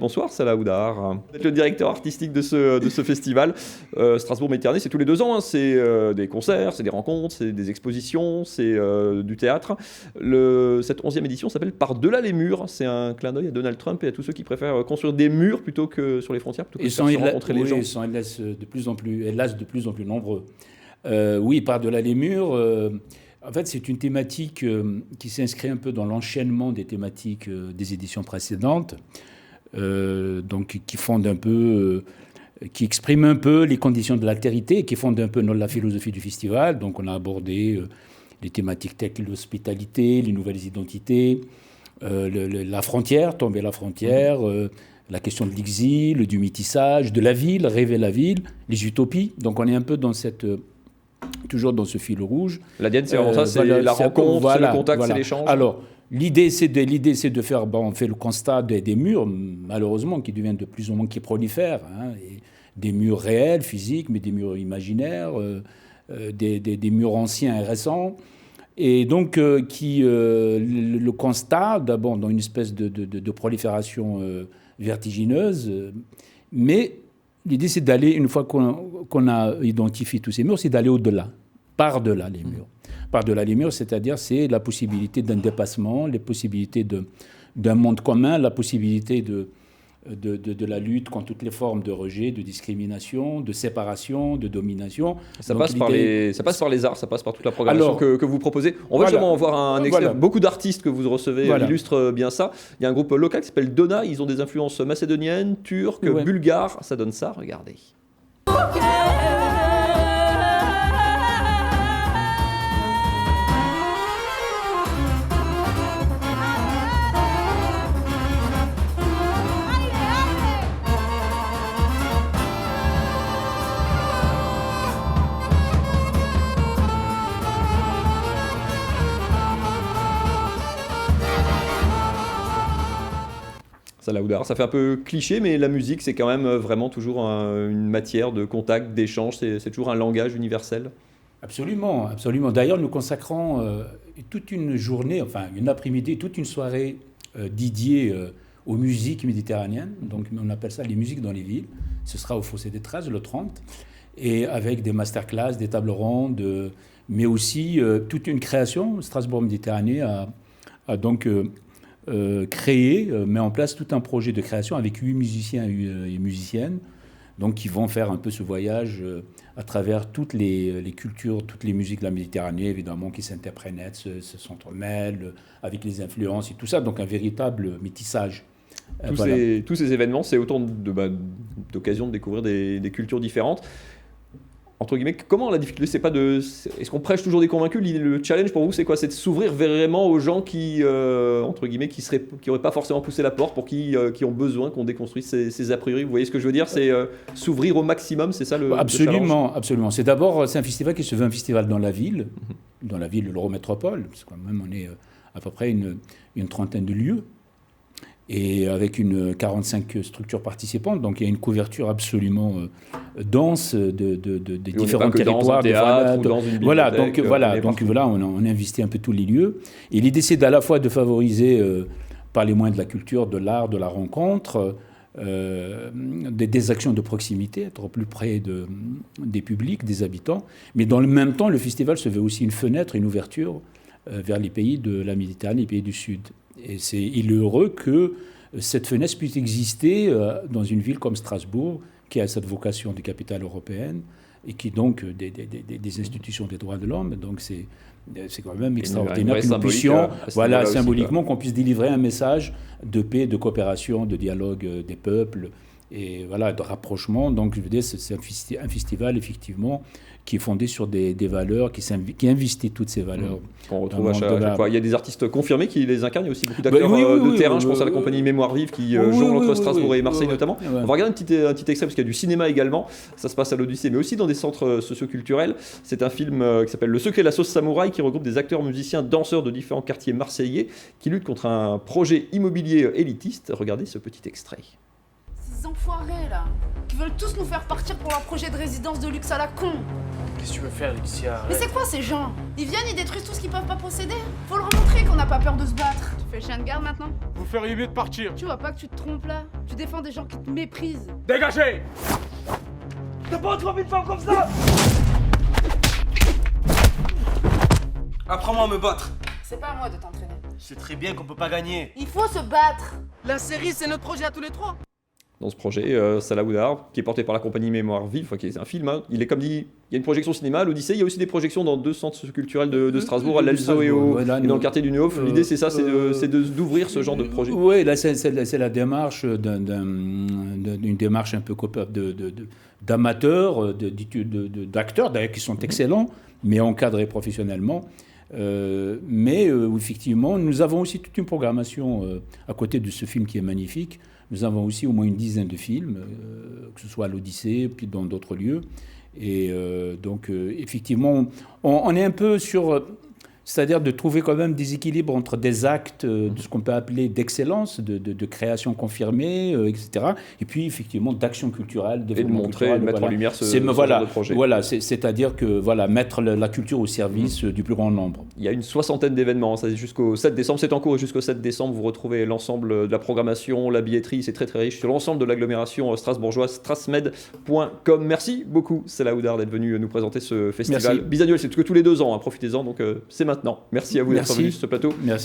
Bonsoir Salah Houdar, vous êtes le directeur artistique de ce festival. Strasbourg Méditerranée, c'est tous les 2 ans, hein. C'est des concerts, c'est des rencontres, c'est des expositions, c'est du théâtre. Cette 11e édition s'appelle Par-delà les murs. C'est un clin d'œil à Donald Trump et à tous ceux qui préfèrent construire des murs plutôt que sur les frontières, plutôt que de faire se rencontrer les gens. Ils sont hélas de plus en plus nombreux. Oui, Par-delà les murs, en fait c'est une thématique qui s'inscrit un peu dans l'enchaînement des thématiques des éditions précédentes. Donc qui fonde un peu, qui exprime un peu les conditions de l'altérité, qui fonde un peu la philosophie du festival. Donc on a abordé les thématiques telles que l'hospitalité, les nouvelles identités, la frontière, tomber la frontière, la question de l'exil, du métissage, de la ville, rêver la ville, les utopies. Donc on est un peu dans toujours dans ce fil rouge. L'ADN, c'est vraiment ça, c'est la rencontre, c'est le contact, c'est l'échange. Alors, l'idée, c'est de faire, on fait le constat des murs, malheureusement, qui deviennent de plus en moins, qui prolifèrent, hein, et des murs réels, physiques, mais des murs imaginaires, des murs anciens et récents. Et donc, le constat, d'abord, dans une espèce de prolifération vertigineuse, mais l'idée, c'est d'aller, une fois qu'on a identifié tous ces murs, c'est d'aller au-delà, par-delà les murs. Par-delà les murs, c'est-à-dire c'est la possibilité d'un dépassement, les possibilités d'un monde commun, la possibilité de la lutte contre toutes les formes de rejet, de discrimination, de séparation, de domination. Ça passe par les arts, ça passe par toute la programmation que vous proposez. On va justement voir un extrait. Beaucoup d'artistes que vous recevez illustrent bien ça. Il y a un groupe local qui s'appelle Dona, ils ont des influences macédoniennes, turques, bulgares. Ça donne ça, regardez. Salah Houdar, ça fait un peu cliché, mais la musique, c'est quand même vraiment toujours une matière de contact, d'échange, c'est toujours un langage universel. Absolument, absolument. D'ailleurs, nous consacrons toute une journée, enfin une après-midi, toute une soirée dédiée aux musiques méditerranéennes. Donc on appelle ça les musiques dans les villes. Ce sera au Fossé des 13, le 30, et avec des masterclass, des tables rondes, mais aussi toute une création. Strasbourg Méditerranée a donc créé, met en place tout un projet de création avec 8 musiciens et musiciennes, donc qui vont faire un peu ce voyage à travers toutes les cultures, toutes les musiques de la Méditerranée, évidemment, qui s'interprètent, se s'entremêlent avec les influences et tout ça, donc un véritable métissage. Tous ces événements, c'est autant d'occasions de découvrir des cultures différentes. Entre guillemets, comment la difficulté, c'est pas est-ce qu'on prêche toujours des convaincus? Le challenge pour vous, c'est quoi? C'est de s'ouvrir vraiment aux gens qui, entre guillemets, qui auraient pas forcément poussé la porte, pour qui ont besoin qu'on déconstruise ces a priori. Vous voyez ce que je veux dire? C'est s'ouvrir au maximum, c'est ça le Absolument, challenge. absolument. C'est un festival qui se veut un festival dans la ville, l'Eurométropole, parce qu'on est à peu près une trentaine de lieux, et avec 45 structures participantes, donc il y a une couverture absolument dense des différents territoires. On a investi un peu tous les lieux. Et l'idée, c'est à la fois de favoriser, par les moyens de la culture, de l'art, de la rencontre, des actions de proximité, être au plus près des publics, des habitants. Mais dans le même temps, le festival se veut aussi une fenêtre, une ouverture vers les pays de la Méditerranée, les pays du Sud. Et il est heureux que cette fenêtre puisse exister dans une ville comme Strasbourg, qui a cette vocation de capitale européenne et qui donc des institutions des droits de l'homme. Donc c'est quand même extraordinaire que nous puissions, symboliquement, qu'on puisse délivrer un message de paix, de coopération, de dialogue des peuples et de rapprochement. Donc je veux dire, c'est un festival effectivement qui est fondé sur des valeurs, qui investit toutes ces valeurs. Qu'on retrouve à chaque fois. Il y a des artistes confirmés qui les incarnent, il y a aussi beaucoup d'acteurs de terrain, je pense à la compagnie Mémoire Vive qui jongle entre Strasbourg et Marseille notamment. On va regarder un petit extrait, parce qu'il y a du cinéma également, ça se passe à l'Odyssée, mais aussi dans des centres socioculturels. C'est un film qui s'appelle Le secret de la sauce samouraï, qui regroupe des acteurs, musiciens, danseurs de différents quartiers marseillais, qui luttent contre un projet immobilier élitiste. Regardez ce petit extrait. Ces enfoirés là, qui veulent tous nous faire partir pour leur projet de résidence de luxe à la con. Qu'est-ce que tu veux faire, Alexia? Mais c'est quoi ces gens? Ils viennent, ils détruisent tout ce qu'ils peuvent pas posséder. Faut leur montrer qu'on n'a pas peur de se battre. Tu fais le chien de garde maintenant? Vous feriez mieux de partir. Tu vois pas que tu te trompes là? Tu défends des gens qui te méprisent. Dégagez! T'as pas attrapé une femme comme ça! Apprends-moi à me battre. C'est pas à moi de t'entraîner. Je sais très bien qu'on peut pas gagner. Il faut se battre. La série, c'est notre projet à tous les trois. Dans ce projet, Salah Oudar, qui est porté par la compagnie Mémoire Vive, enfin qui est un film, hein. Il est comme dit, il y a une projection cinéma à l'Odyssée, il y a aussi des projections dans 2 centres culturels de Strasbourg, à l'Elzo et dans le quartier du Neuf. L'idée c'est ça, c'est d'ouvrir ce genre de projet. Oui, là c'est la démarche d'une démarche un peu d'amateurs, d'acteurs d'ailleurs qui sont excellents, mais encadrés professionnellement. Mais effectivement, nous avons aussi toute une programmation à côté de ce film qui est magnifique. Nous avons aussi au moins une dizaine de films, que ce soit à l'Odyssée, puis dans d'autres lieux. Et donc, effectivement, on est un peu sur... C'est-à-dire de trouver quand même des équilibres entre des actes de ce qu'on peut appeler d'excellence, de création confirmée, etc. Et puis, effectivement, d'action culturelle, et de montrer, de mettre en lumière ce genre de projet. Voilà, c'est-à-dire que mettre la culture au service du plus grand nombre. Il y a une 60aine d'événements, ça, jusqu'au 7 décembre, c'est en cours, et jusqu'au 7 décembre, vous retrouvez l'ensemble de la programmation, la billetterie, c'est très très riche, sur l'ensemble de l'agglomération strasbourgeoise, strasmed.com. Merci beaucoup, Salah Oudar, d'être venu nous présenter ce festival. Merci. Bisannuel, c'est que tous les 2 ans, hein, profitez-en, donc c'est maintenant. Merci à vous d'être venu sur ce plateau. Merci.